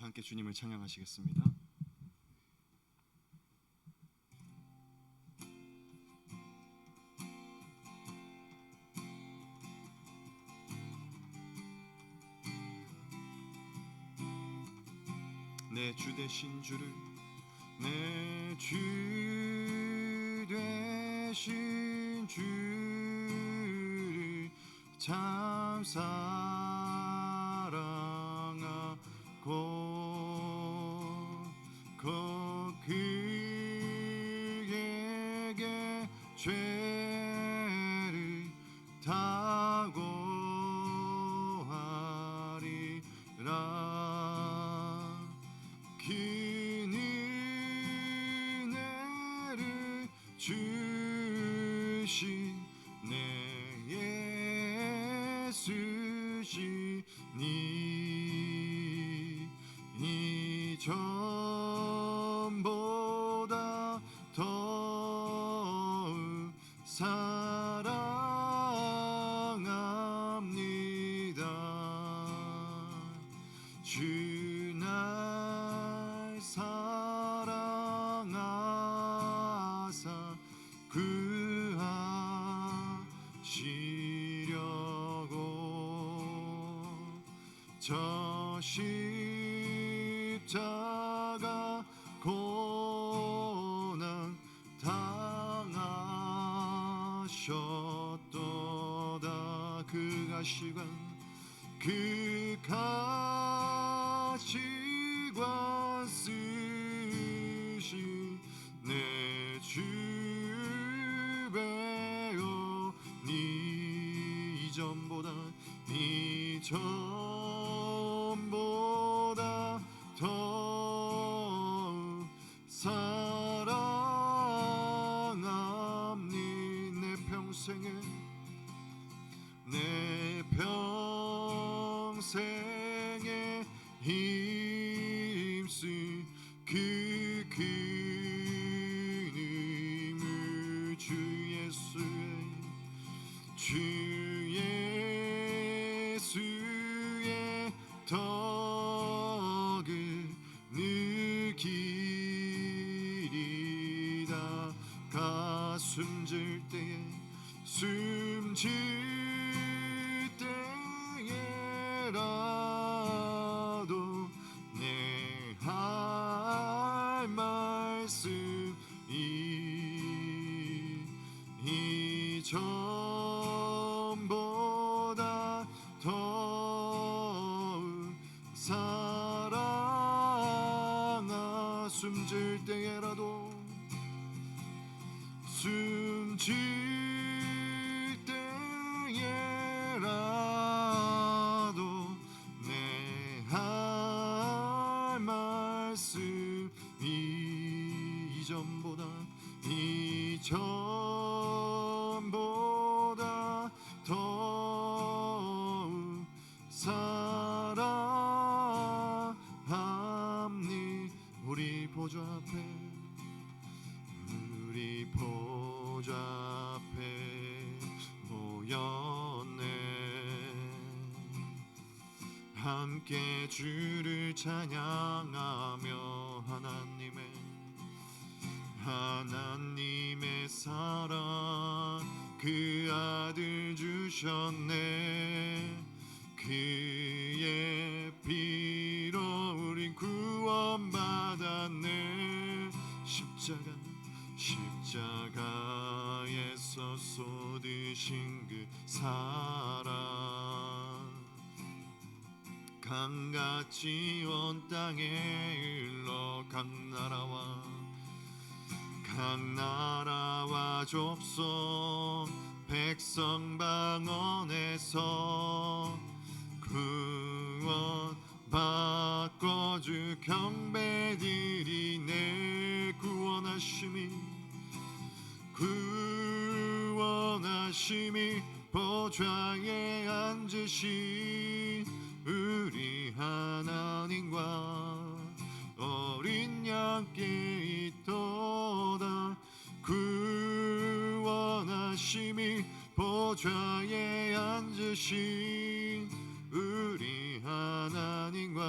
함께 주님을 찬양하시겠습니다. 내 주 되신 주를, 내 주 되신 주를 참 사랑하고 그에게 죄를 다 고하리라. 그 은혜를 주신 내 예수시니 이전보다 더욱 사랑합니다. 주 날 사랑하사 구하시려고 저 십자가 고난 당하셨도다. 그 가시관 쓰신 내 주 배우니 이전보다 더욱 사랑합니. 내 평생에 힘쓸 그 그님을 주 예수의 덕을 느끼리다. 숨질 때에라도 내 할 말씀이 이전보다 더욱 사랑하. 숨질 때에라도 내 할 말씀이 이전보다 더욱 사랑합니. 우리 보좌 앞에 모였네. 함께 주를 찬양하며 하나님의 사랑 그 아들 주셨네. 그의 피로 우린 구원받았네. 십자가에서 쏟으신 그 사랑 강같이 온 땅에 흘러 각 나라와 족속 백성 방언에서 구원 바꿔주 경배드리네. 구원하심이 보좌에 앉으신 우리 하나님과 어린 양께 있도다. 구원하심이 보좌에 앉으신 우리 하나님과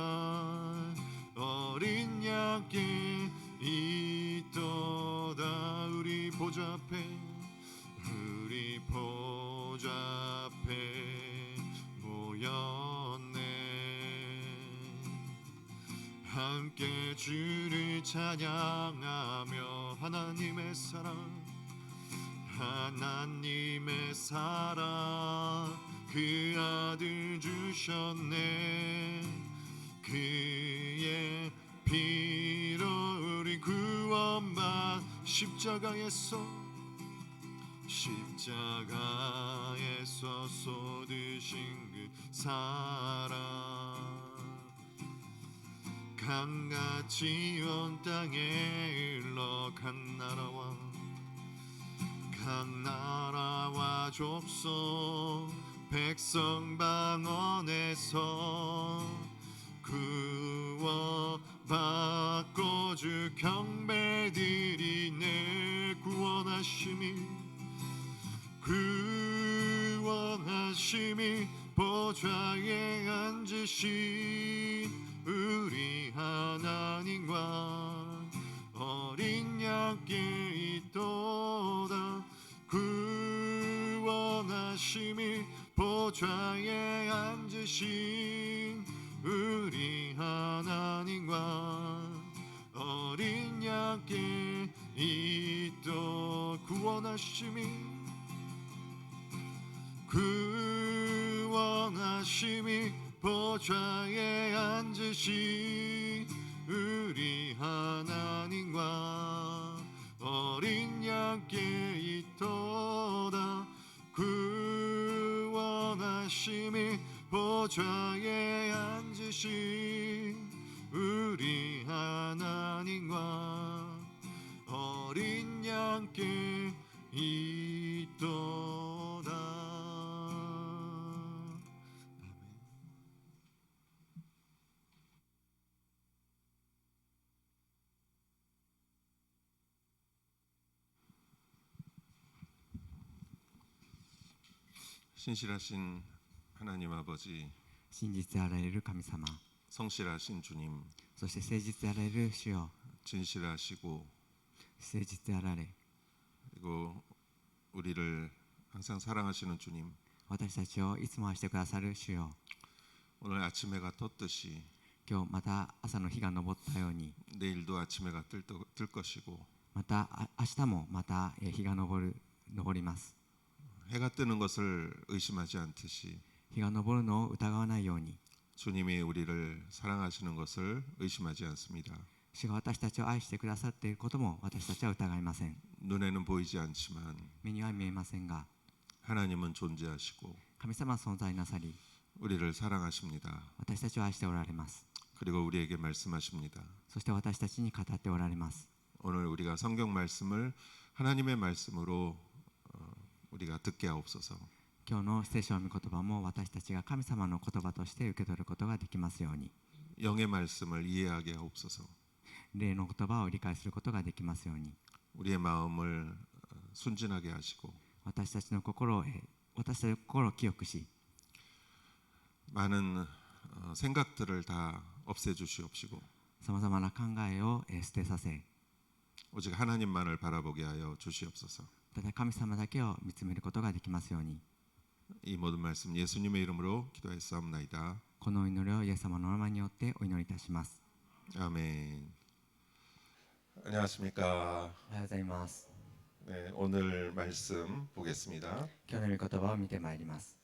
있도다. 우리 보좌 앞에 모였네. 함께 주를 찬양하며 하나님의 사랑 그 아들 주셨네. 그의 피로 우리 구원받 십자가에서 쏟으신 그 사랑 강같이 온 땅에 흘러 각 나라와 족속 백성 방언에서 구원받고 주 경배드리네. 구원하심이 보좌에 앉으신 우리 하나님과 어린 양께 있도다. 구원하심이 보좌에 앉으신 우리 하나님과 어린 양께 있도. 구원하심이 보좌에 앉으신 우리 하나님과 어린 양께 있도다. 구원하심이 보좌에 앉으신 우리 하나님과 어린 양께 있도다. 신실하신 하나님 아버지, 真実あられる神様、 성실하신 주님, そして誠実あられる主よ、 진실하시고 誠実あられ、 그리고 우리를 항상 사랑하시는 주님, 私たちをいつも愛してくださる主よ、 오늘 아침 해가 떴듯이 今日また朝の日が昇ったように、 내일도 아침 해가 뜰 것이고 また明日もまた日が昇ります。 해가 뜨는 것을 의심하지 않듯이 日が昇るのを疑わないように、 주님이 우리를 사랑하시는 것을 의심하지 않습니다. 主が私たちを愛してくださっていることも私たちは疑いません。 눈에는 보이지 않지만 目には見えませんが、 하나님은 존재하시고 神様は存在なさり、 우리를 사랑하십니다. 私たちを愛しておられます。 그리고 우리에게 말씀하십니다. そして私たちに語っておられます。 오늘 우리가 성경 말씀을 하나님의 말씀으로 우리가 듣게 하옵소서. 今日の聖書の御言葉も私たちが神様の言葉として受け取ることができますように、 영의 말씀을 이해하게 하옵소서. 霊の言葉を理解することができますように、 우리의 마음을 순진하게 하시고 私たちの心を清くし、 많은 생각들을 다 없애주시옵시고 さまざまな考えを捨てさせ、 오직 하나님만을 바라보게 하여 주시옵소서. ただ神様だけを見つめることができますように。 이 모든 말씀 예수님의 이름으로 기도했사옵나이다. このお祈りをイエス様の名前によってお祈りいたします。 아멘. 안녕하십니까. おはようございます。 네, 오늘 말씀 보겠습니다. 今日の御言葉を見てまいります。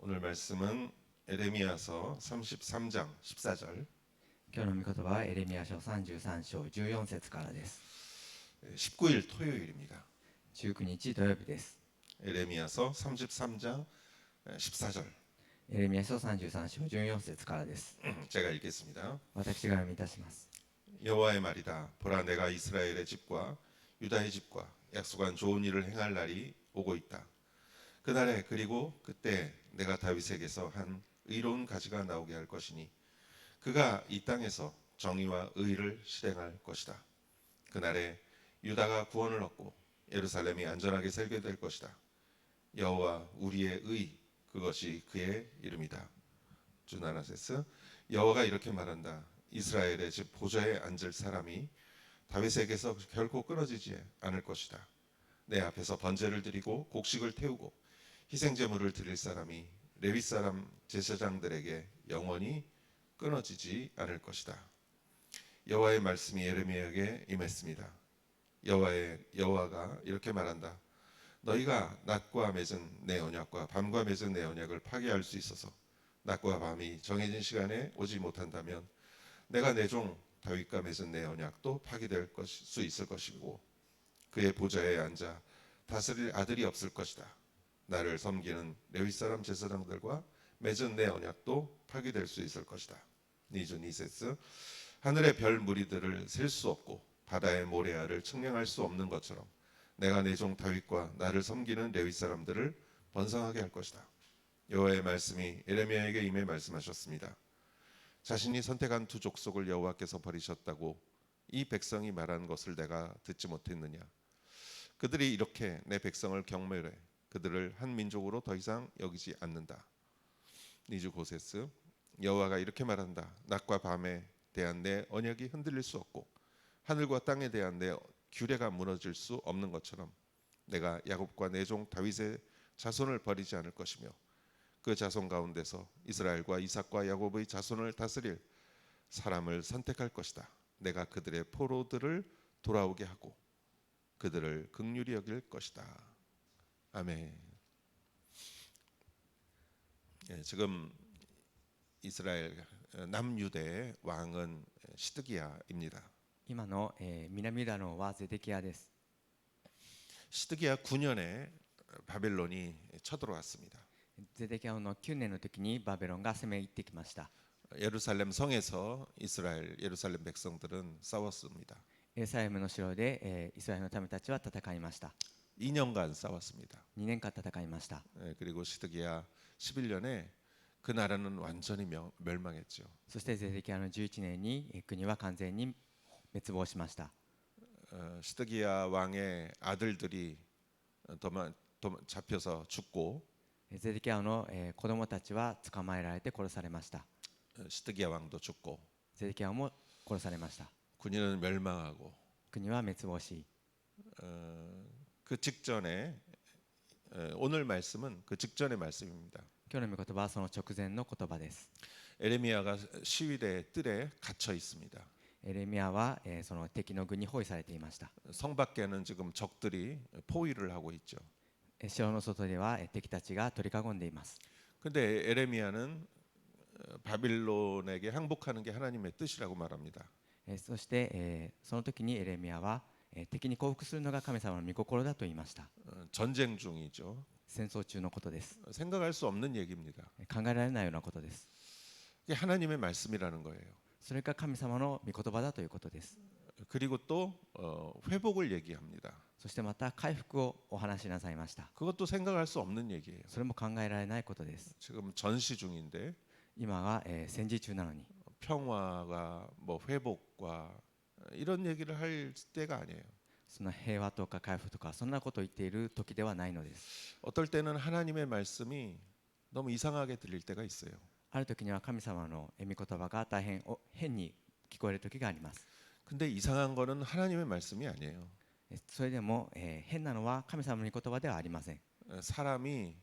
오늘 말씀은 에레미야서 33장 14절 今日の御言葉はエレミヤ書33章14節からです。 19일 토요일입니다. 19日土曜日です。 에레미야서 33장 14절 エレミヤ書33章14節からです。 제가 읽겠습니다. 私が読みいたします。 여호와의 말이다. 보라, 내가 이스라엘의 집과 유다의 집과 약속한 좋은 일을 행할 날이 오고 있다. 그날에 그리고 그때 내가 다윗에게서 한 의로운 가지가 나오게 할 것이니 그가 이 땅에서 정의와 의를 실행할 것이다. 그날에 유다가 구원을 얻고 예루살렘이 안전하게 살게 될 것이다. 여호와 우리의 의, 그것이 그의 이름이다. 주나라세스, 여호와가 이렇게 말한다. 이스라엘의 집 보좌에 앉을 사람이 다윗에게서 결코 끊어지지 않을 것이다. 내 앞에서 번제를 드리고 곡식을 태우고 희생 제물을 드릴 사람이 레위 사람 제사장들에게 영원히 끊어지지 않을 것이다. 여호와의 말씀이 예레미야에게 임했습니다. 여호와가 이렇게 말한다. 너희가 낮과 맺은 내 언약과 밤과 맺은 내 언약을 파괴할 수 있어서 낮과 밤이 정해진 시간에 오지 못한다면 내가 내 종 다윗과 맺은 내 언약도 파괴될 수 있을 것이고 그의 보좌에 앉아 다스릴 아들이 없을 것이다. 나를 섬기는 레위 사람 제사장들과 맺은 내 언약도 파괴될 수 있을 것이다. 니주 니세스 하늘의 별 무리들을 셀 수 없고 바다의 모래알을 측량할 수 없는 것처럼 내가 내 종 다윗과 나를 섬기는 레위 사람들을 번성하게 할 것이다. 여호와의 말씀이 예레미야에게 임해 말씀하셨습니다. 자신이 선택한 두 족속을 여호와께서 버리셨다고 이 백성이 말한 것을 내가 듣지 못했느냐. 그들이 이렇게 내 백성을 경멸해 그들을 한 민족으로 더 이상 여기지 않는다. 니주 고세스 여호와가 이렇게 말한다. 낮과 밤에 대한 내 언약이 흔들릴 수 없고 하늘과 땅에 대한 내 규례가 무너질 수 없는 것처럼 내가 야곱과 내 종 다윗의 자손을 버리지 않을 것이며 그 자손 가운데서 이스라엘과 이삭과 야곱의 자손을 다스릴 사람을 선택할 것이다. 내가 그들의 포로들을 돌아오게 하고 그들을 긍휼히 여길 것이다. 아멘. 지금 이스라엘 남유대의 왕은 시드기야입니다. 今の、南ユダの王はゼデキヤです。 시드기야 9년에 바벨론이 쳐들어왔습니다. ゼデキヤ王の9年の時にバベロンが攻め入ってきました。 예루살렘 성에서 예루살렘 백성들은 싸웠습니다. エルサレムの城で、イスラエルの民たちは戦いました。 2년간 싸웠습니다. 2年間戦いました。 그리고 시드기야 11년에 그 나라는 완전히 멸망했죠. そしてゼデキヤの11年に国は完全に滅亡しました。 시드기야 왕의 아들들이 잡혀서 죽고 ゼデキヤ王の、子供たちは捕まえられて殺されました。 시드기야 왕도 죽고 ゼデキヤ王も殺されました。 군인은 멸망하고 国は滅亡し、 그 직전에 오늘 말씀은 그 직전의 말씀입니다. 今日の御言葉はその直前の言葉です。 에레미야가 시위대의 뜰에 갇혀 있습니다. エレミヤは、その敵の軍に包囲されていました。 성 밖에는 지금 적들이 포위를 하고 있죠. 城の外では敵たちが取り囲んでいます。 근데 에레미야는 바빌론에게 항복하는 게 하나님의 뜻이라고 말합니다. そして、その時にエレミヤは、敵に降伏するのが神様の御心だと言いました。 전쟁 중이죠. 戦争中のことです。 생각할 수 없는 얘기입니다. 考えられないようなことです。 이게 하나님의 말씀이라는 거예요. それが神様の御言葉だということです。 그리고 또 회복을 얘기합니다. そしてまた回復をお話しなさいました。 그것도 생각할 수 없는 얘기예요. それも考えられないことです。 지금 전시 중인데 今は、戦時中なのに 평화가 뭐 회복과 이런 얘기를 할 때가 아니에요. その平和とか回復とかそんなことを言っている時ではないのです。 어떨 때는 하나님의 말씀이 너무 이상하게 들릴 때가 있어요. ある時には神様の御言葉が大変変に聞こえる時があります。 근데 이상한 거는 하나님의 말씀이 아니에요. それでも、変なのは神様の御言葉ではありません。 사람이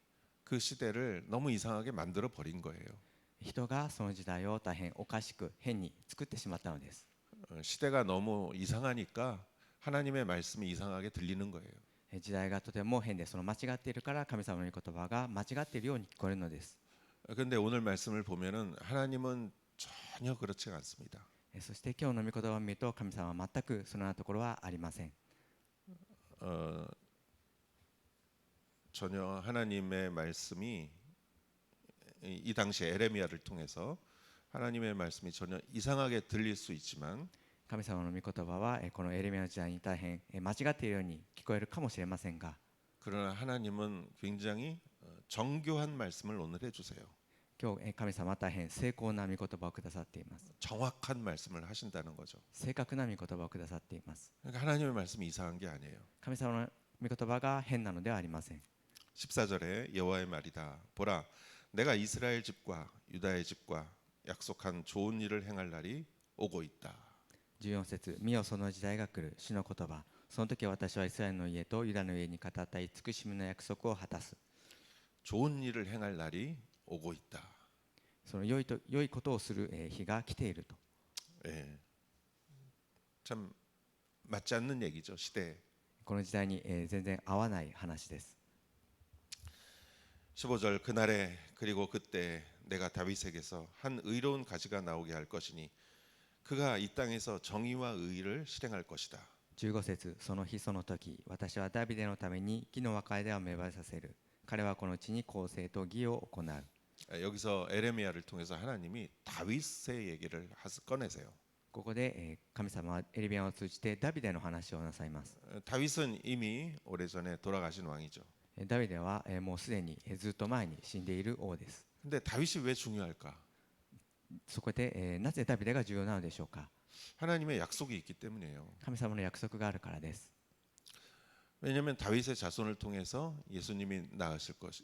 그 시대를 너무 이상하게 만들어 버린 거예요. 人がその時代を大変おかしく変に作ってしまったのです。 시대가 너무 이상하니까 하나님의 말씀이 이상하게 들리는 거예요. 時代がとても変でその間違っているから神様の御言葉が間違っているように聞こえるのです。 근데 오늘 말씀을 보면은 하나님은 전혀 그렇지 않습니다. そして今日の御言葉を見ると神様は全くそのようなところはありません。 전혀 하나님의 말씀이 이 당시 에레미야를 통해서 하나님의 말씀이 전혀 이상하게 들릴 수 있지만 神様の御言葉はこのエレミヤの時代に大変間違っているように聞こえるかもしれませんが 그러나 하나님은 굉장히 정교한 말씀을 오늘 해주세요. 今日神様は大変精巧な御言葉をくださっています。 정확한 말씀을 하신다는 거죠. 正確な御言葉をくださっています。 그러니까 하나님의 말씀이 이상한 게 아니에요. 神様の御言葉が変なのではありません。 14절에 여호와의 말이다. 보라, 내가 이스라엘 집과 유다의 집과 약속한 좋은 일을 행할 날이 오고 있다. 14節、見よその時代が来る、主の言葉。その時私はイスラエルの家とユダの家に語った慈しみの約束を果たす。 좋은 일을 행할 날이 오고 있다. その良いことをする日が来ていると。 예. 참 맞지 않는 얘기죠, 시대에. この時代に全然合わない話です。 15절 그날에 그리고 그때 내가 다윗에게서 한 의로운 가지가 나오게 할 것이니 그가 이 땅에서 정의와 의를 실행할 것이다. 15節、その日その時、私はダビデのために木の若枝を芽生えさせる。彼はこの地に公正と義を行う。 여기서 에레미야를 통해서 하나님이 다윗의 얘기를 꺼내세요. ここで神様はエレミヤを通じてダビデの話をなさいます。 다윗은 이미 오래전에 돌아가신 왕이죠. ダビデはもうすでにずっと前に死んでいる王です。 근데 다윗이 왜 중요할까? そこでなぜダビデが重要なのでしょうか。 하나님의 약속이 있기 때문이에요. 神様の約束があるからです。 왜냐하면 다윗의 자손을 통해서 예수님이 나으실 거죠.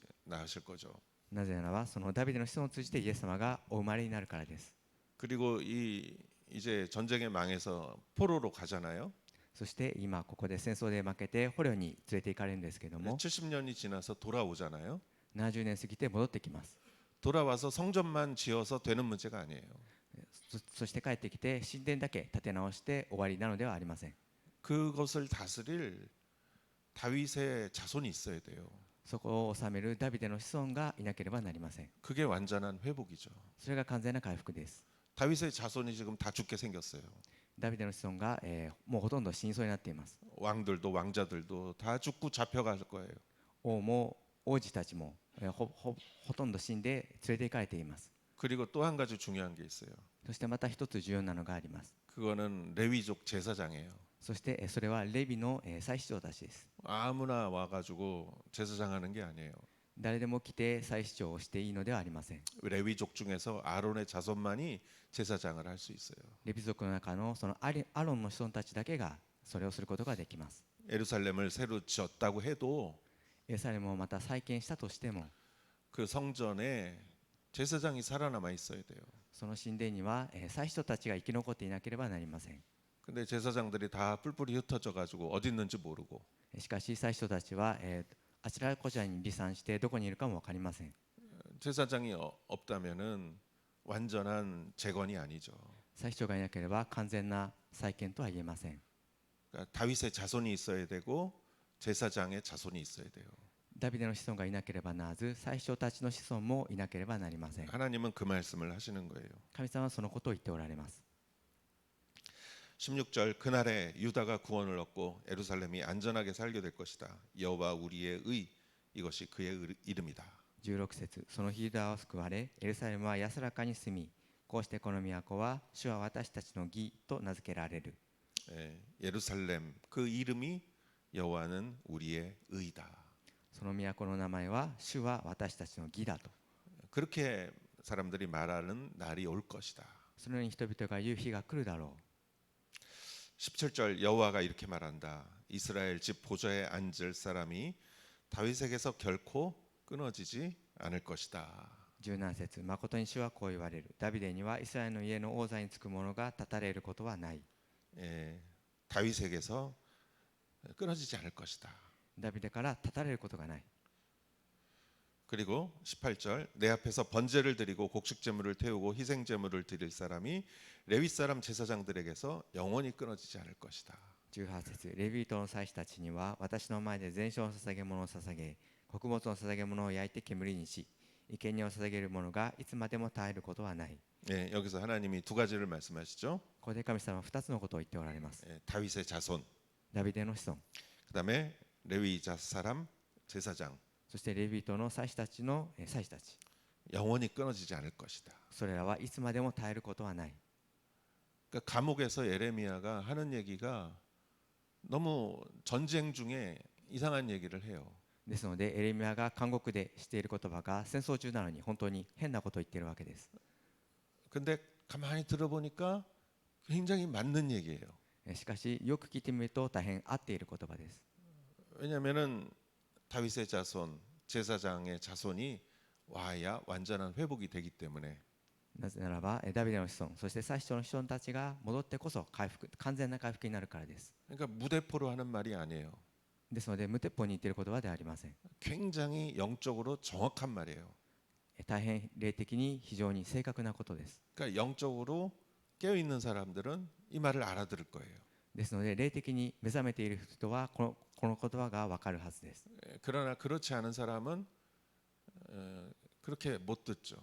なぜならばそのダビデの子孫を通じてイエス様がお生まれになるからです。 그리고 이제 전쟁에 망해서 포로로 가잖아요. そして今ここで戦争で負けて捕虜に連れて行かれるんですけども、 70년이 지나서 돌아오잖아요. 70年過ぎて戻ってきます。 돌아와서 성전만 지어서 되는 문제가 아니에요. そして帰ってきて神殿だけ建て直して終わりなのではありません。 그것을 다스릴 다윗의 자손이 있어야 돼요. そこを治めるダビデの子孫がいなければなりません。 그게 완전한 회복이죠. それが完全な回復です。 다윗의 자손이 지금 다 죽게 생겼어요. ダビデの子孫がもうほとんど死にそうになっています。 왕들도 왕자들도 다 죽고 잡혀갈 거예요. 王も王子たちもほとんど死んで連れて行かれています。 그리고 또 한 가지 중요한 게 있어요. そしてまた一つ重要なのがあります。 그거는 레위족 제사장이에요. そしてそれはレビの祭司長たちです。 아무나 와가지고 제사장하는 게 아니에요. 誰でも来て祭司長をしていいのではありません。 레위족 중에서 아론의 자손만이 제사장을 할 수 있어요. レビ族の中のそのアロンの子孫たちだけがそれをすることができます。 예루살렘을 새로 지었다고 해도 エルサレムをまた再建したとしても、 그 성전에 제사장이 살아남아 있어야 돼요. その神殿には祭司長たちが生き残っていなければなりません。 근데 제사장들이 다 뿔뿔이 흩어져 가지고 어디 있는지 모르고 しかし祭司長たちはあちらこちらに離散してどこにいるかも分かりません。 제사장이 없다면은 완전한 재건이 아니죠. 祭司長がいなければ完全な再建とは言えません。 그러니까 다윗의 자손이 있어야 되고 제사장의 자손이 있어야 돼요. ダビデの子孫がいなければならず、祭司長たちの子孫もいなければなりません。 하나님은 그 말씀을 하시는 거예요. 神様はそのことを言っておられます。 16절 그날에 유다가 구원을 얻고 예루살렘이 안전하게 살게 될 것이다. 여호와 우리의 의 이것이 그의 이름이다. 16節、その日ユダは救われ、エルサレムは安らかに住み、こうしてこの都は主は私たちの義と名付けられる。 예루살렘 그 이름이 여호와는 우리의 의다. その都の名前は主は私たちの義だと。 그렇게 사람들이 말하는 날이 올 것이다. そのように人々が言う日が来るだろう。 17절 여호와가 이렇게 말한다. 이스라엘 집 보좌에 앉을 사람이 다윗에게서 결코 끊어지지 않을 것이다. 17節、誠に主はこう言われる。ダビデにはイスラエルの家の王座につく者が立たれることはない。 다윗에게서 끊어지지 않을 것이다. ダビデから立たれることがない。 그리고 18절 내 앞에서 번제를 드리고 곡식 제물을 태우고 희생 제물을 드릴 사람이 레위 사람 제사장들에게서 영원히 끊어지지 않을 것이다. 18節、レビ人の祭司たちには私の前で全焼の捧げ物を捧げ、穀物の捧げ物を焼いて煙にし、生贄を捧げる者がいつまでも絶えることはない。 여기서 하나님이 두 가지를 말씀하시죠. ここで神様は2つのことを言っておられます。 다윗의 자손, ダビデの子孫、 그다음에 레위 사람 제사장 そしてレビ人の祭司たちの祭司たち、 영원히 끊어지지 않을 것이다. それらはいつまでも絶えることはない。 그러니까 감옥에서 예레미야가 하는 얘기가 너무 전쟁 중에 이상한 얘기를 해요. ですのでエレミヤが監獄でしている言葉が戦争中なのに本当に変なことを言っているわけです。 근데 가만히 들어보니까 굉장히 맞는 얘기예요. しかしよく聞いてみると大変合っている言葉です。 왜냐하면은 다윗의 자손, 제사장의 자손이 와야 완전한 회복이 되기 때문에. なぜならばダビデの子孫そして祭司長の子孫たちが戻ってこそ完全な回復になるからです。 그러니까 무대포로 하는 말이 아니에요. ですので無鉄砲に言っている言葉ではありません。 굉장히 영적으로 정확한 말이에요. 大変霊的に非常に正確なことです。 그러니까 영적으로 깨어 있는 사람들은 이 말을 알아들을 거예요. ですので霊的に目覚めている人はこの言葉がわかるはずです。 그러나 그렇지 않은 사람은 그렇게 못 듣죠.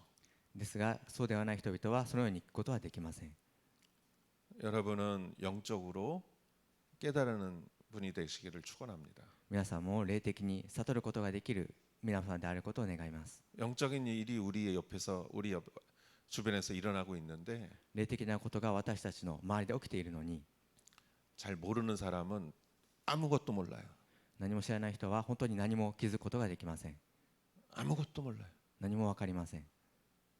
ですがそうではない人々はそのように聞くことはできません。 여러분은 영적으로 깨달는 분이 되시기를 축원합니다. 皆さんも霊的に悟ることができる皆さんであることを願います。 영적인 일이 우리 옆에서 우리 주변에서 일어나고 있는데 霊的なことが私たちの周りで起きているのに 잘 모르는 사람은 아무것도 몰라요. 何も知らない人は本当に何も気づくことができません。 아무것도 몰라요. 何も分かりません。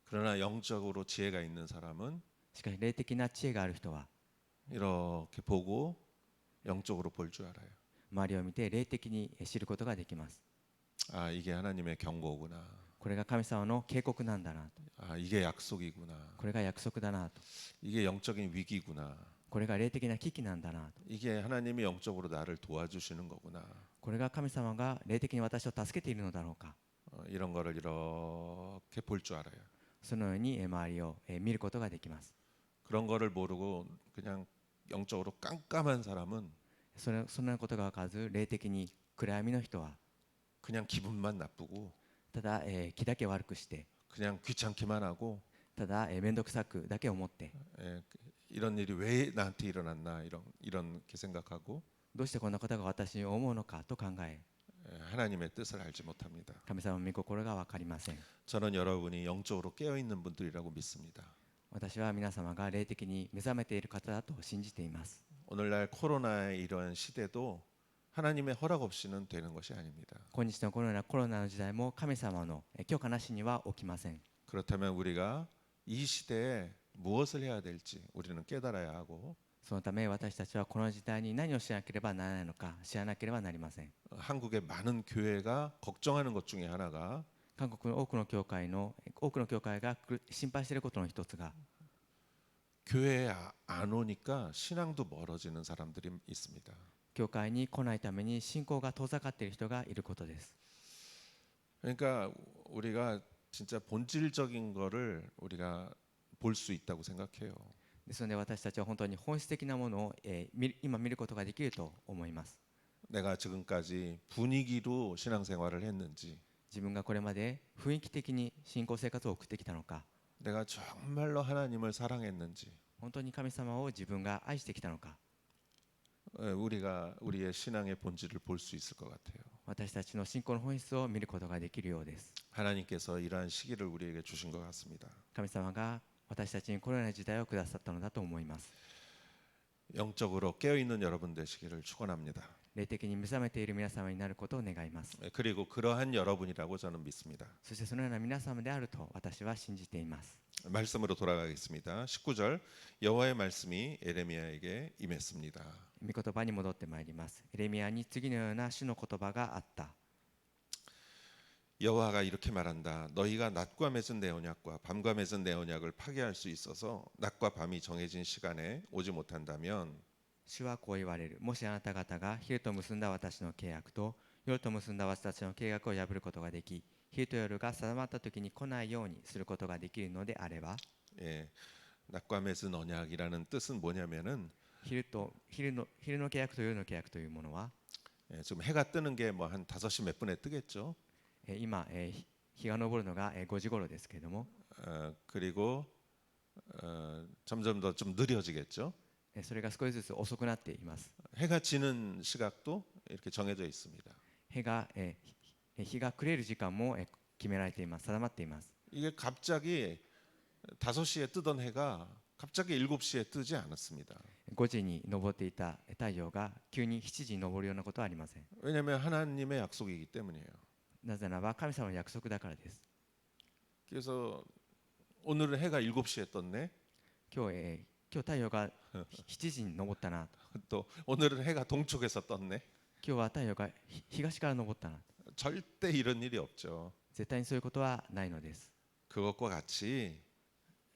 그러나 영적으로 지혜가 있는 사람은 しかし霊的な知恵がある人は 이렇게 보고 영적으로 볼 줄 알아요. 周りを見て霊的に知ることができます。 아, 이게 하나님의 경고구나. これが神様の警告なんだなと。 아, 이게 약속이구나. これが約束だなと。 이게 영적인 위기구나. これが霊的な危機なんだなと。 이게 하나님이 영적으로 나를 도와주시는 거구나. これが神様が霊的に私を助けているのだろうか。 이런 거를 이렇게 볼 줄 알아요. そのように周りを見ることができます。 그런 거를 모르고 그냥 영적으로 깜깜한 사람은 そんなことが分からず霊的に暗闇の人は 그냥 기분만 나쁘고 ただ気だけ悪くして 그냥 귀찮기만 하고 ただ面倒くさくだけ思って 이런 일이 왜 나한테 일어났나 이렇게 생각하고 どうしてこんなことが私に思うのかと考え 하나님의 뜻을 알지 못합니다. 神様の御心が分かりません。 저는 여러분이 영적으로 깨어 있는 분들이라고 믿습니다. 私は皆様が霊的に目覚めている方だと信じています。 오늘날 코로나의 이런 시대도 하나님의 허락 없이는 되는 것이 아닙니다. 今日のこのようなコロナの時代も神様の許可なしには起きません。 그렇다면 우리가 이 시대에 무엇을 해야 될지 우리는 깨달아야 하고 そのため私たちはこの時代に何をしなければならないのか知らなければなりません。 한국의 많은 교회가 걱정하는 것 중에 하나가 韓国の多くの教会が心配していることの一つが 교회에 안 오니까 신앙도 멀어지는 사람들이 있습니다. 教会に来ないために信仰が遠ざかっている人がいることです。 그러니까 우리가 진짜 본질적인 거를 우리가 볼 수 있다고 생각해요. ですので私たちは本当に本質的なものを今見ることができると思います。 내가 지금까지 분위기로 신앙생활을 했는지 自分がこれまで雰囲気的に信仰生活を送ってきたのか 내가 정말로 하나님을 사랑했는지 本当に神様を自分が愛してきたのか 우리가 우리의 신앙의 본질을 볼 수 있을 것 같아요. 私たちの信仰の本質を見ることができるようです。 하나님께서 이러한 시기를 우리에게 주신 것 같습니다. 神様が私たちにこのような時代をくださったのだと思います。 영적으로 깨어 있는 여러분 되시기를 축원합니다. 霊的に目覚めている皆様になることを願います。 그리고 그러한 여러분이라고 저는 믿습니다. そしてそのような皆様であると私は信じています。 말씀으로 돌아가겠습니다. 19절 여호와의 말씀이 에레미야에게 임했습니다. 御言葉に戻ってまいります。エレミヤに次のような主の言葉があった。 여호와가 이렇게 말한다. 너희가 낮과 맺은 내 언약과 밤과 맺은 내 언약을 파괴할 수 있어서 낮과 밤이 정해진 시간에 오지 못한다면 主はこう言われる。もしあなた方が昼と結んだ私の契約と夜と結んだ私たちの契約を破ることができ、昼と夜が定まった時に来ないようにすることができるのであれば、 예, 낮과 맺은 언약이라는 뜻은 뭐냐면은 昼の契約と夜の契約というものは、 예, 지금 해가 뜨는 게 뭐 한 5시 몇 분에 뜨겠죠. 今、日が昇るのが5時頃ですけれども、 그리고 점점 더 좀 느려지겠죠. それが少しずつ遅くなっています。 해가 지는 시각도 이렇게 정해져 있습니다. 日が暮れる時間も決められています。定まっています。 이게 갑자기 5시에 뜨던 해가 갑자기 7시에 뜨지 않았습니다. 5時に昇っていた太陽が急に7時に昇るようなことはありません。 왜냐하면 하나님의 약속이기 때문이에요. なぜならば神様の約束だからです。 그래서 오늘은 해가 7시에 떴네. 今日太陽が7時に昇ったなと。 또 오늘은 해가 동쪽에서 떴네. 今日は太陽が東から昇ったなと。 절대 이런 일이 없죠. 絶対にそういうことはないのです。 그것과 같이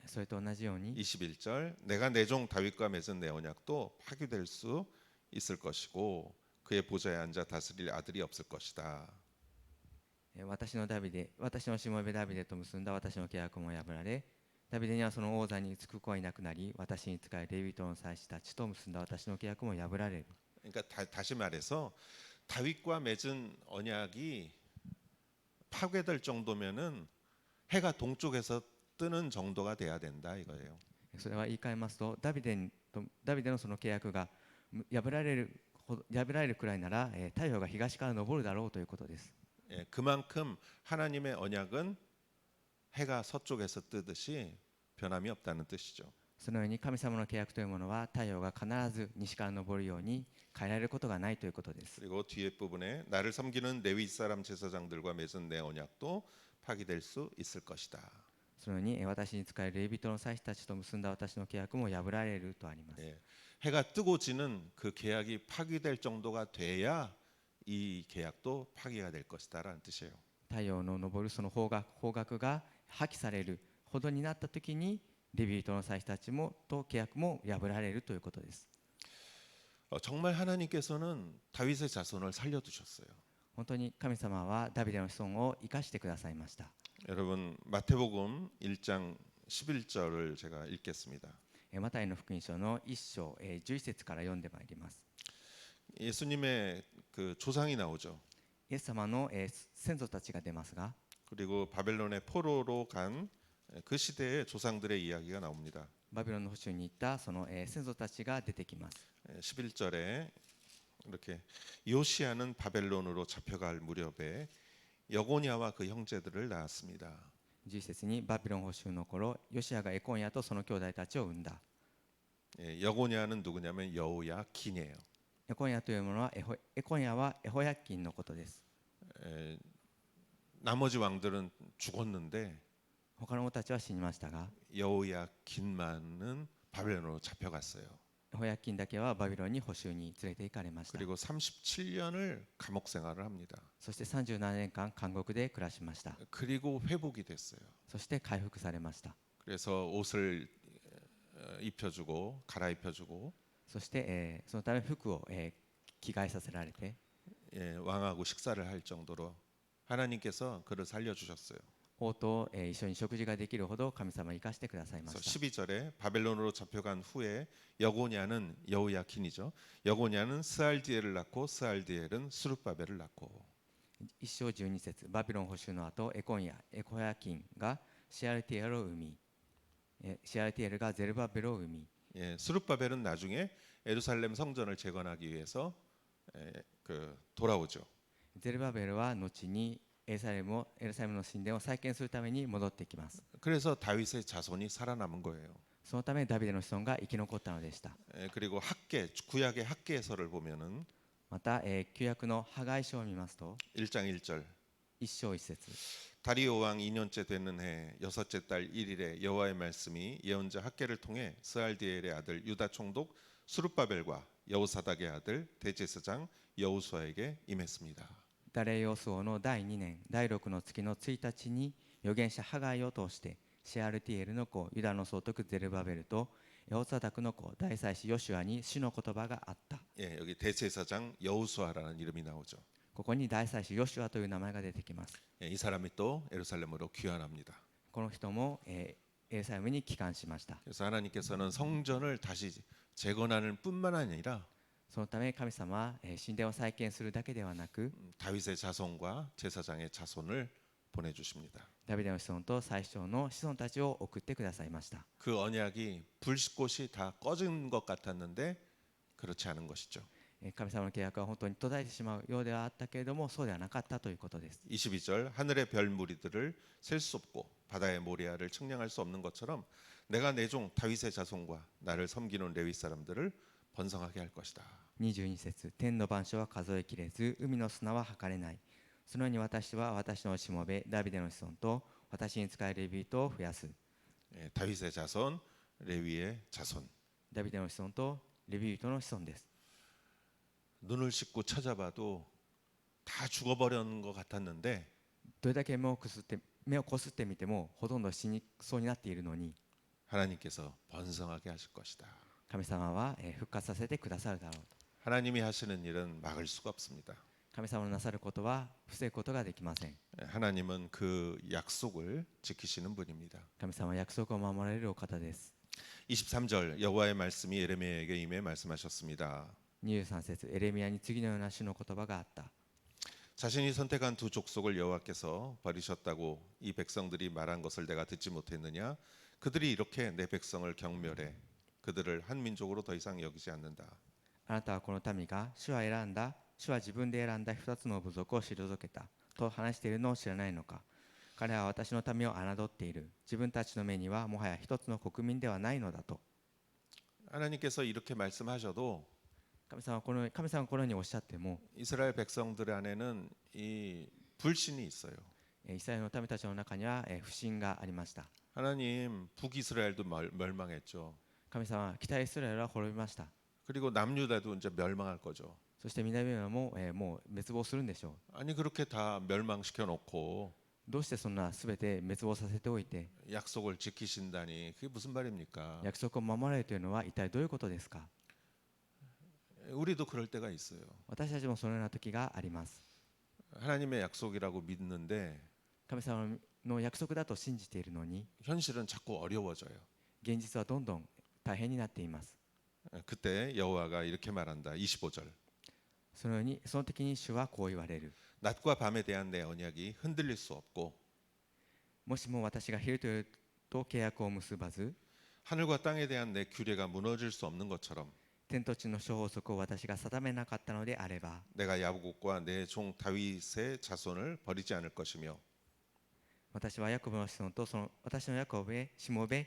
それと同じように 21절 내가 내 종 다윗과 맺은 내 언약도 파기될 수 있을 것이고 그의 보좌에 앉아 다스릴 아들이 없을 것이다. 私のしもべダビデと結んだ私の契約も破られ、ダビデにはその王座につく子はいなくなり、私に仕えレビ人の祭司たちと結んだ私の契約も破られる。 그러니까 다시 말해서 다윗과 맺은 언약이 파괴될 정도면은 해가 동쪽에서 뜨는 정도가 돼야 된다 이거예요. それは言い換えますと、ダビデのその契約が破られるくらいなら、太陽が東から昇るだろうということです。 예, 그만큼 하나님의 언약은 해가 서쪽에서 뜨듯이 변함이 없다는 뜻이죠. そのように神様の契約というものは太陽が必ず西から昇るように変えられることがないということです。 그리고 뒤에 부분에 나를 섬기는 레위 사람 제사장들과 맺은 내 언약도 파기될 수 있을 것이다. そのように私に仕えるレビ人の祭司たちと結んだ私の契約も破られるとあります。 예, 해가 뜨고 지는 그 계약이 파기될 정도가 돼야 이 계약도 파기가 될 것이다라는 뜻이에요. 太陽の昇るその方角が破棄されるほどになったときにレビ人の祭司たちもと契約も破られるということです。 정말 하나님께서는 다윗의 자손을 살려두셨어요. 本当に神様はダビデの子孫を生かしてくださいました。 여러분 마태복음 1장 11절을 제가 읽겠습니다. マタイの福音書の1章11節から読んでまいります。 예수님의 그 조상이 나오죠. イエス様の先祖たちが出ますが、 그리고 바벨론의 포로로 간 그 시대의 조상들의 이야기가 나옵니다. バビロンの捕囚に行ったその先祖たちが出てきます。 11절에 이렇게 요시아는 바벨론으로 잡혀갈 무렵에 여고냐와 그 형제들을 낳았습니다. 11節にバビロン捕囚の頃、ヨシアがエコンヤとその兄弟たちを産んだ。 여고냐는 누구냐면 여호야긴이에요. エコンヤというものはエコンヤはエホヤキンのことです。 나머지 왕들은 죽었는데 他の王たちは死にましたが、 여호야긴만은 바벨론으로 잡혀갔어요. エホヤキンだけはバビロンに捕囚に連れて行かれました。 그리고 37년을 감옥 생활을 합니다. そして37年間監獄で暮らしました。 그리고 회복이 됐어요. そして回復されました。 그래서 옷을 입혀주고 갈아입혀주고 そして、そのため服を、着替えさせられて、 왕하고 식사를 할 정도로 하나님께서 그를 살려주셨어요. 王と、一緒に食事ができるほど神様を生かしてくださいま 그래서 した。 12절에 바벨론으로 잡혀간 후에 여고냐는 여호야긴이죠. 여고냐는 스알디엘을 낳고 스알디엘은 스룹바벨을 낳고 一章12節、バビロン捕囚の後、エコンヤ、エコヤキンがシアルティエルを生み、シアルティエルがゼルバベルを生み、 스룹바벨은 나중에 예루살렘 성전을 재건하기 위해서 돌아오죠. ゼルバベルは後にエルサレムの神殿を再建するために戻ってきます。 그래서 다윗의 자손이 살아남은 거예요. そのためダビデの子孫が生き残ったのでした。 그리고 구약의 학계에서를 보면은 また、旧約のハガイ書を見ますと、 1장 1절 一章一節、 다리오 왕 2년째 되는 해 여섯째 달 1일에 여호와의 말씀이 예언자 학계를 통해 스알디엘의 아들 유다 총독 수룹바벨과 여호사닥의 아들 대제사장 여호수아에게 임했습니다. ダレイオス王の第2年第6の月の1日に預言者ハガイを通してシアルティエルの子ユダの総督ゼルバベルとエホサダクの子大祭司ヨシュアに主の言葉があった。 여기 대제사장 여호수아라는 이름이 나오죠. ここに大祭司ヨシュアという名前が出てきます。 이 사람이 또 예루살렘으로 귀환합니다. この人も、エルサレムに帰還しました。 그래서 하나님께서는 성전을 다시 재건하는 뿐만 아니라 そのため神様は、神殿を再建するだけではなく、 다윗의 자손과 제사장의 자손을 보내주십니다. ダビデの子孫と祭司長の子孫たちを送ってくださいました。 그 언약이 불꽃이 다 꺼진 것 같았는데 그렇지 않은 것이죠. 神様の契約は本当に途絶えてしまうようではあったけれども、そうではなかったということです。 22절 하늘의 별 무리들을 셀 수 없고 바다의 모리아를 측량할 수 없는 것처럼 내가 내 종 다윗의 자손과 나를 섬기는 레위 사람들을 번성하게 할 것이다. 22節、天の万象は数えきれず海の砂は測れない。そのように私は私のしもべダビデの子孫と私に仕えるレビ人を増やす。 다윗의 자손, 레위의 자손. ダビデの子孫とレビ人の子孫です。 눈을 씻고 찾아봐도 다 죽어버린 것 같았는데 どれだけ目をこすってみてもほとんど死にそうになっているのに、 하나님께서 번성하게 하실 것이다. 神様は復活させてくださるだろうと。 하나님이 하시는 일은 막을 수가 없습니다. 神様のなさることは防ぐことができません。 하나님은 그 약속을 지키시는 분입니다. 神様は約束を守られるお方です。 23절 여호와의 말씀이 예레미야에게 임해 말씀하셨습니다. 23節エレミヤに次のような主の言葉があった。 자신이 선택한 두 족속을 여호와께서 버리셨다고 이 백성들이 말한 것을 내가 듣지 못했느냐? 그들이 이렇게 내 백성을 경멸해 그들을 한 민족으로 더 이상 여기지 않는다. あなたはこの民が主は選んだ、主は自分で選んだ2つの部族を退けたと話しているのを知らないのか。彼は私の民を侮っている。自分たちの目にはもはや一つの国民ではないのだと。 하나님께서 이렇게 말씀하셔도 神様がこのようにおっしゃっても、 이스라엘 백성들 안에는 이 불신이 있어요. イスラエルの民たちの中には不信がありました。 하나님 북이스라엘도 멸망했죠. 神様は北イスラエルは滅びました。 그리고 남유다도 이제 멸망할 거죠. そして南ユダももう滅亡するんでしょう。 아니 그렇게 다 멸망시켜 놓고 どうしてそんな全て滅亡させておいて 약속을 지키신다니 그게 무슨 말입니까? 約束を守られるというのは一体どういうことですか。 우리도 그럴 때가 있어요. 私たちもそのような時があります。 하나님의 약속이라고 믿는데 神様の約束だと信じているのに 현실은 자꾸 어려워져요. 現実はどんどん大変になっています。 그때 여호와가 이렇게 말한다. 25절. その時に主はこう言われる。 낮과 밤에 대한 내 언약이 흔들릴 수 없고 もしも私が昼と夜と契約を結ばず 하늘과 땅에 대한 내 규례가 무너질 수 없는 것처럼 天と地の諸法則を私が定めなかったのであれば 내가 야곱과 내 종 다윗의 자손을 버리지 않을 것이며 私はヤコブの子孫と私のヤコブへしもべ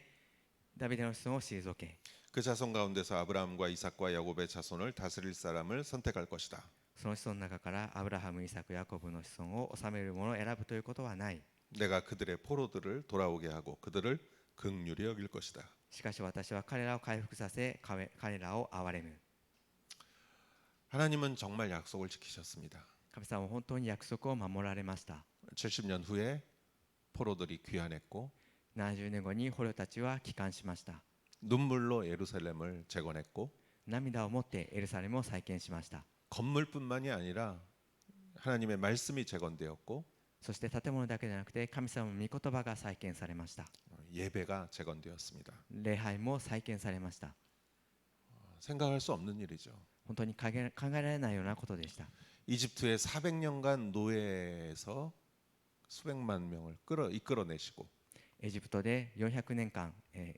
ダビデの子孫を退け 그 자손 가운데서 아브라함과 이삭과 야곱의 자손을 다스릴 사람을 선택할 것이다. その子孫の中からアブラハム、イサク、ヤコブの子孫を治める者を選ぶということはない。 내가 그들의 포로들을 돌아오게 하고 그들을 긍휼히 여길 것이다. しかし私は彼らを回復させ彼らを憐れむ。 하나님은 정말 약속을 지키셨습니다. 神様は本当に約束を守られました。 70년 후에 포로들이 귀환했고 70年後に捕虜たちは帰還しました。 눈물로 예루살렘을 재건했고 涙を持ってエルサレムを再建しました。 건물뿐만이 아니라 하나님의 말씀이 재건되었고 そして建物だけでなくて神様の御言葉が再建されました。 예배가 재건되었습니다. 礼拝も再建されました。 생각할 수 없는 일이죠. 本当に考えられないようなことでした。 이집트의 400년간 노예에서 수백만 명을 이끌어내시고 エジプトで400年間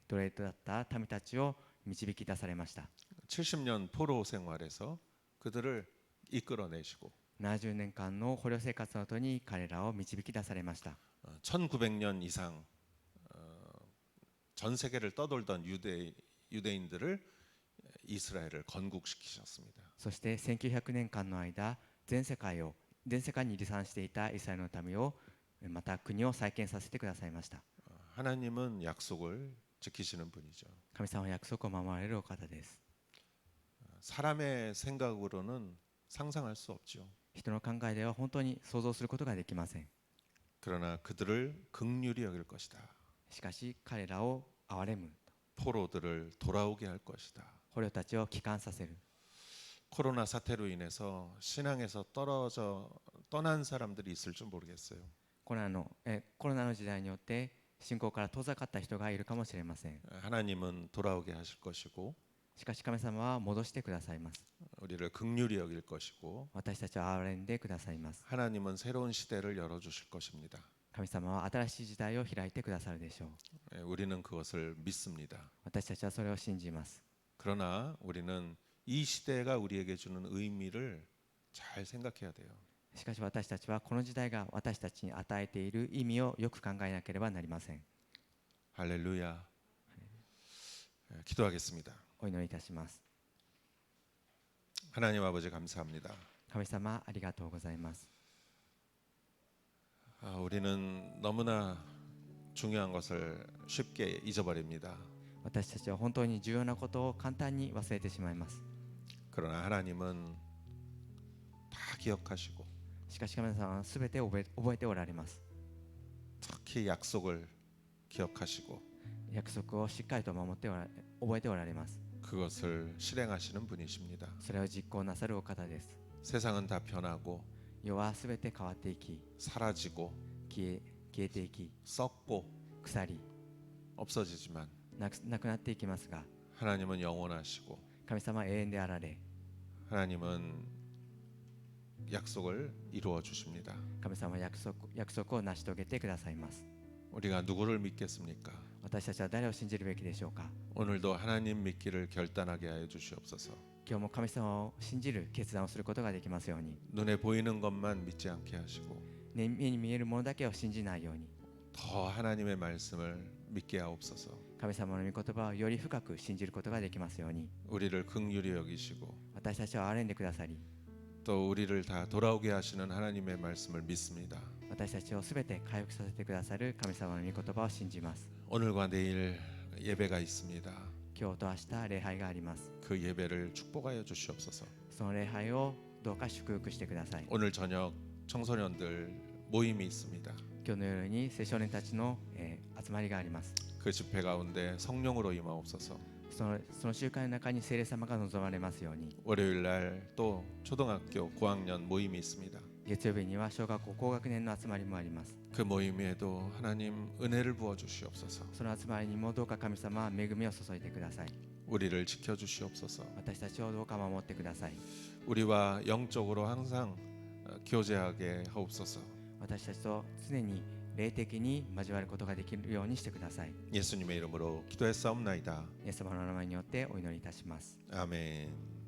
奴隷となった民たちを導き出されました。 70년 포로 생활에서 그들을 이끌어내시고 70年間の捕虜生活の後に彼らを導き出されました。 1900년 이상 전 세계를 떠돌던 유대인들을 이스라엘을 건국시키셨습니다. そして1900年間の間全世界に離散していたイスラエルの民をまた国を再建させてくださいました。 하나님은 약속을 지키시는 분이죠. 神様は約束を守られるお方です。 사람의 생각으로는 상상할 수 없죠. 人の考えでは本当に想像することができません。 그러나 그들을 긍휼히 여길 것이다. しかし彼らを憐れむ。 포로들을 돌아오게 할 것이다. 捕虜たちを帰還させる。 코로나 사태로 인해서 신앙에서 떠난 사람들이 있을 줄 모르겠어요. コロナの時代によって信仰から遠ざかった人がいるかもしれません。 하나님은 돌아오게 하실 것이고 しかし神様は戻してくださいます。 우리를 긍휼히 여길 것이고 私たちを憐れんでくださいます。 하나님은 새로운 시대를 열어주실 것입니다. 神様は新しい時代を開いてくださるでしょう。 우리는 그것을 믿습니다. 私たちはそれを信じます。 그러나 우리는 이 시대가 우리에게 주는 의미를 잘 생각해야 돼요. しかし私たちはこの時代が私たちに与えている意味をよく考えなければなりません。 할렐루야. 기도하겠습니다. お祈りいたします。 하나님 아버지 감사합니다. 神様ありがとうございます。 우리는 너무나 중요한 것을 쉽게 잊어버립니다. 私たちは本当に重要なことを簡単に忘れてしまいます。 그러나 하나님은 다 기억하시고 しかし神様は全て覚えておられます。 특히 약속을 기억하시고 約束をしっかりと守って覚えておられます。 그것을 실행하시는 분이십니다. それを実行なさるお方です。 세상은 다 변하고 世はすべて変わっていき、 사라지고 消えていき、 썩고 腐り 없어지지만 なくなっていきますが、 하나님은 영원하시고 神様は永遠であられ、 하나님은 약속을 이루어 주십니다. 神様は約束を成し遂げてくださいます。 우리가 누구를 믿겠습니까? 私たちは誰を信じるべきでしょうか。 오늘도 하나님 믿기를 결단하게 하여 주시옵소서. 今日も神様を信じる決断をすることができますように、 눈에 보이는 것만 믿지 않게 하시고 目に見えるものだけを信じないように、 더 하나님의 말씀을 믿게 하옵소서. 神様の御言葉をより深く信じることができますように、 우리를 긍휼히 여기시고 私たちを憐れんでくださり、 또 우리를 다 돌아오게 하시는 하나님의 말씀을 믿습니다. 私たちをすべて回復させてくださる神様の御言葉を信じます。 오늘과 내일 예배가 있습니다. 今日と明日礼拝があります。 그 예배를 축복하여 주시옵소서. その礼拝をどうか祝福してください。 오늘 저녁 청소년들 모임이 있습니다. 今日の夜に青少年たちの、集まりがあります。 그 집회 가운데 성령으로 임하옵소서. その集会の中に聖霊様が望まれますように、 월요일 날 또 초등학교 고학년 모임이 있습니다. 月曜日には小学校高学年の集まりもあります。 그 모임에도 하나님 은혜를 부어 주시옵소서. その集まりにもどうか神様は恵みを注いでください。 우리를 지켜 주시옵소서. 私たちをどうか守ってください。 우리와 영적으로 항상 교제하게 하옵소서. 私たちと常に霊的に交わることができるようにしてください。 예수님의 이름으로 기도했사옵나이다. イエス様の名前によってお祈りいたします。 아멘.